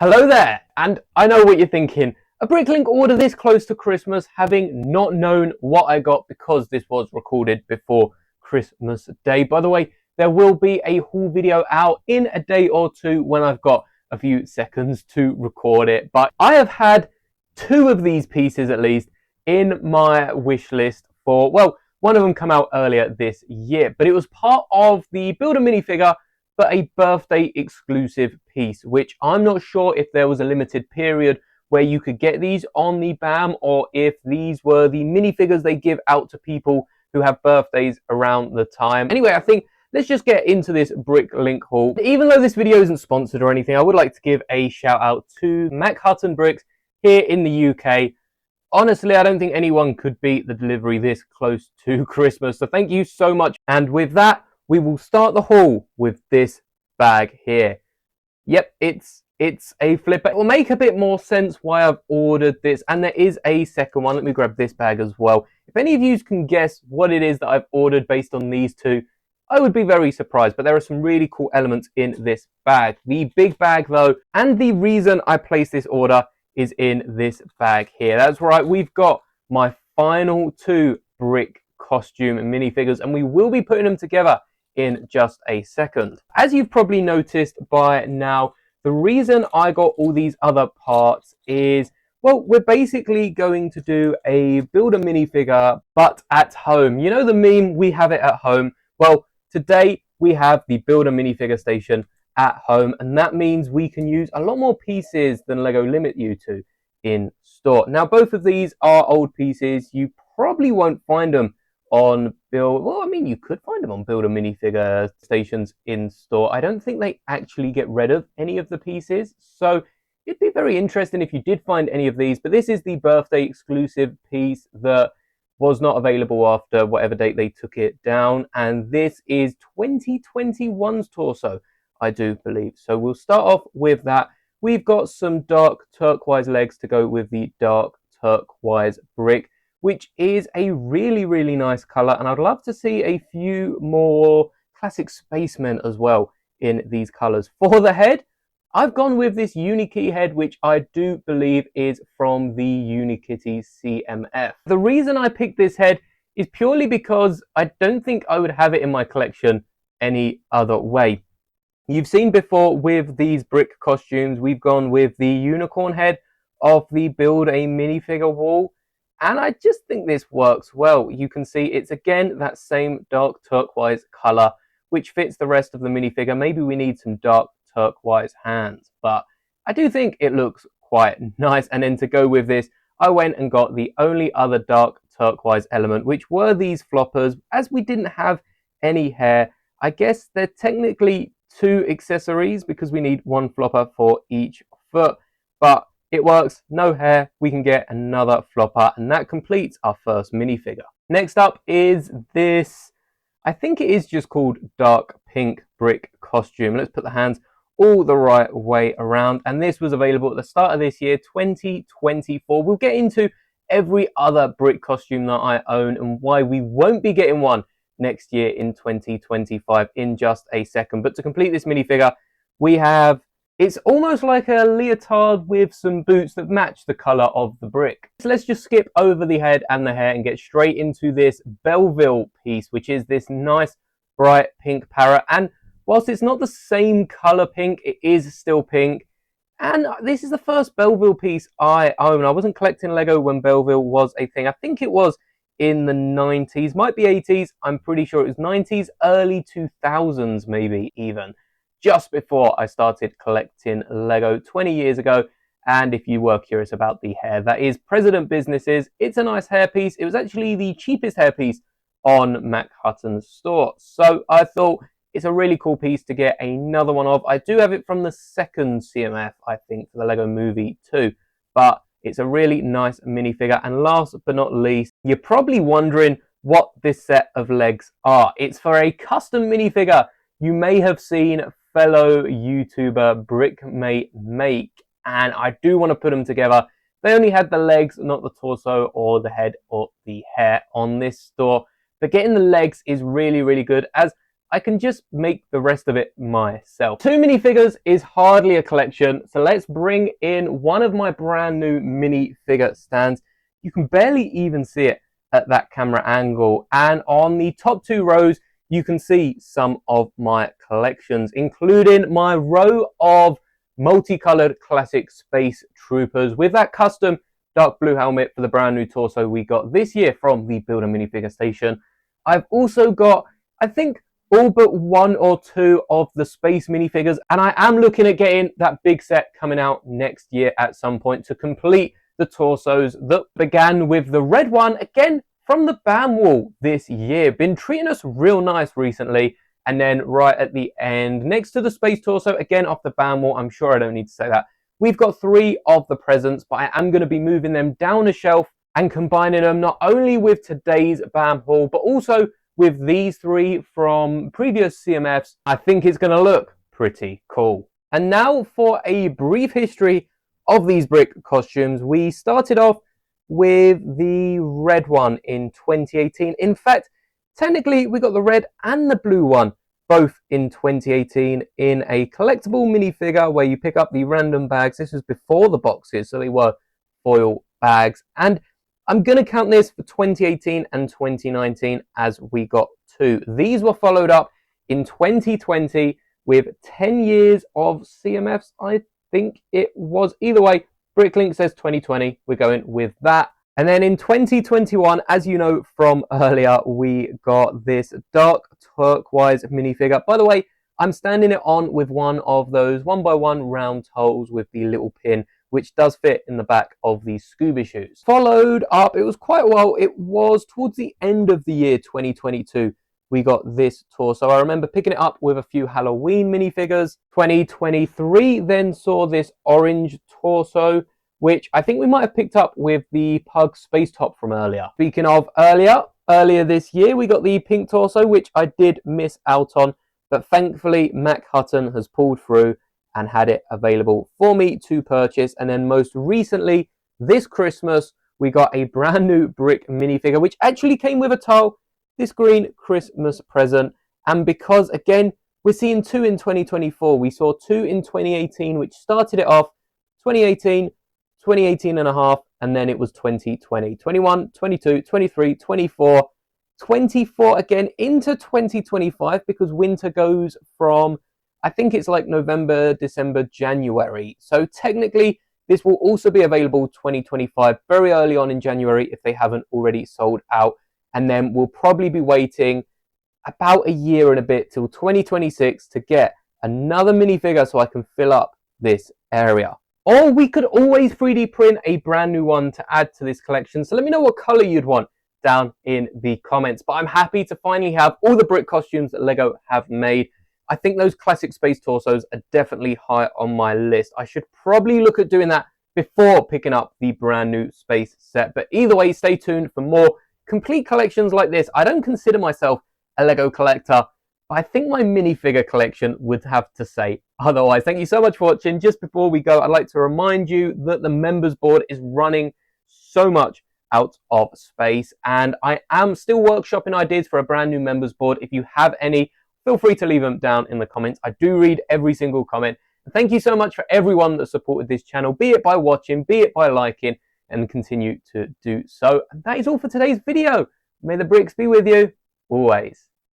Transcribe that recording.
Hello there, and I know what you're thinking. A Bricklink order this close to Christmas, having not known what I got because this was recorded before Christmas Day. By the way, there will be a haul video out in a day or two when I've got a few seconds to record it. But I have had two of these pieces at least in my wish list for, well, one of them come out earlier this year, but it was part of the Build a Minifigure but a birthday exclusive piece, which I'm not sure if there was a limited period where you could get these on the BAM or if these were the minifigures they give out to people who have birthdays around the time. Anyway, I think let's just get into this Bricklink haul. Even though this video isn't sponsored or anything, I would like to give a shout out to Mac Hutton Bricks here in the UK. Honestly, I don't think anyone could beat the delivery this close to Christmas, so thank you so much. And with that, we will start the haul with this bag here. Yep, it's a flipper. It will make a bit more sense why I've ordered this, and there is a second one. Let me grab this bag as well. If any of you can guess what it is that I've ordered based on these two, I would be very surprised, but there are some really cool elements in this bag. The big bag though, and the reason I placed this order is in this bag here. That's right, we've got my final two brick costume minifigures, and we will be putting them together in just a second. As you've probably noticed by now, the reason I got all these other parts is, well, we're basically going to do a build a minifigure, but at home. You know the meme, we have it at home? Well, today we have the build a minifigure station at home, and that means we can use a lot more pieces than Lego limit you to in store. Now, both of these are old pieces. You probably won't find them on you could find them on Build a Minifigure stations in store. I don't think they actually get rid of any of the pieces, so it'd be very interesting if you did find any of these. But this is the birthday exclusive piece that was not available after whatever date they took it down, and this is 2021's torso, I do believe. So we'll start off with that. We've got some dark turquoise legs to go with the dark turquoise brick, which is a really, really nice color. And I'd love to see a few more classic spacemen as well in these colors. For the head, I've gone with this Unikey head, which I do believe is from the Unikitty CMF. The reason I picked this head is purely because I don't think I would have it in my collection any other way. You've seen before with these brick costumes, we've gone with the unicorn head of the Build a Minifigure wall. And I just think this works well. You can see it's again that same dark turquoise color, which fits the rest of the minifigure. Maybe we need some dark turquoise hands, but I do think it looks quite nice. And then to go with this, I went and got the only other dark turquoise element, which were these floppers. As we didn't have any hair, I guess they're technically two accessories because we need one flopper for each foot, but it works, no hair, we can get another flopper, and that completes our first minifigure. Next up is this, I think it is just called dark pink brick costume. Let's put the hands all the right way around, and this was available at the start of this year, 2024. We'll get into every other brick costume that I own and why we won't be getting one next year in 2025 in just a second. But to complete this minifigure, we have, it's almost like a leotard with some boots that match the colour of the brick. So let's just skip over the head and the hair and get straight into this Belleville piece, which is this nice bright pink parrot. And whilst it's not the same colour pink, it is still pink. And this is the first Belleville piece I own. I wasn't collecting Lego when Belleville was a thing. I think it was in the 90s, might be 80s. I'm pretty sure it was 90s, early 2000s maybe even. Just before I started collecting Lego 20 years ago. And if you were curious about the hair, that is President Businesses. It's a nice hairpiece. It was actually the cheapest hairpiece on Mac Hutton's store. So I thought it's a really cool piece to get another one of. I do have it from the second CMF, I think, for the Lego Movie 2. But it's a really nice minifigure. And last but not least, you're probably wondering what this set of legs are. It's for a custom minifigure you may have seen fellow YouTuber Brickmate make, and I do want to put them together. They only had the legs, not the torso or the head or the hair on this store, but getting the legs is really, really good, as I can just make the rest of it myself. 2 minifigures is hardly a collection, so let's bring in one of my brand new minifigure stands. You can barely even see it at that camera angle, and on the top 2 rows you can see some of my collections, including my row of multicolored classic space troopers with that custom dark blue helmet for the brand new torso we got this year from the Builder minifigure station. I've also got, I think, all but 1 or 2 of the space minifigures, and I am looking at getting that big set coming out next year at some point to complete the torsos that began with the red one, again from the BAM wall this year. Been treating us real nice recently. And then right at the end, next to the space torso, again off the BAM wall, I'm sure I don't need to say that, we've got 3 of the presents, but I am going to be moving them down a shelf and combining them not only with today's BAM haul, but also with these 3 from previous CMFs. I think it's going to look pretty cool. And now for a brief history of these brick costumes. We started off with the red one in 2018. In fact, technically we got the red and the blue one both in 2018 in a collectible minifigure where you pick up the random bags. This was before the boxes, so they were foil bags. And I'm going to count this for 2018 and 2019 as we got 2. These were followed up in 2020 with 10 years of CMFs, I think it was. Either way, Bricklink says 2020. We're going with that. And then in 2021, as you know from earlier, we got this dark turquoise minifigure. By the way, I'm standing it on with one of those 1x1 round holes with the little pin, which does fit in the back of the scuba shoes. Followed up, it was quite a while, it was towards the end of the year 2022, we got this torso. I remember picking it up with a few Halloween minifigures. 2023 then saw this orange torso, which I think we might have picked up with the Pug Space Top from earlier. Speaking of earlier this year, we got the pink torso, which I did miss out on, but thankfully Mac Hutton has pulled through and had it available for me to purchase. And then most recently, this Christmas, we got a brand new brick minifigure, which actually came with a tile, this green Christmas present. And because, again, we're seeing 2 in 2024, we saw 2 in 2018, which started it off 2018, 2018 and a half, and then it was 2020, 21, 22, 23, 24, 24 again into 2025, because winter goes from, I think it's like November, December, January. So technically, this will also be available 2025, very early on in January if they haven't already sold out. And then we'll probably be waiting about a year and a bit till 2026 to get another minifigure so I can fill up this area. Or we could always 3D print a brand new one to add to this collection. So let me know what color you'd want down in the comments. But I'm happy to finally have all the brick costumes that LEGO have made. I think those classic space torsos are definitely high on my list. I should probably look at doing that before picking up the brand new space set. But either way, stay tuned for more complete collections like this. I don't consider myself a LEGO collector, but I think my minifigure collection would have to say otherwise. Thank you so much for watching. Just before we go, I'd like to remind you that the members board is running so much out of space, and I am still workshopping ideas for a brand new members board. If you have any, feel free to leave them down in the comments. I do read every single comment. And thank you so much for everyone that supported this channel, be it by watching, be it by liking, and continue to do so. And that is all for today's video. May the bricks be with you always.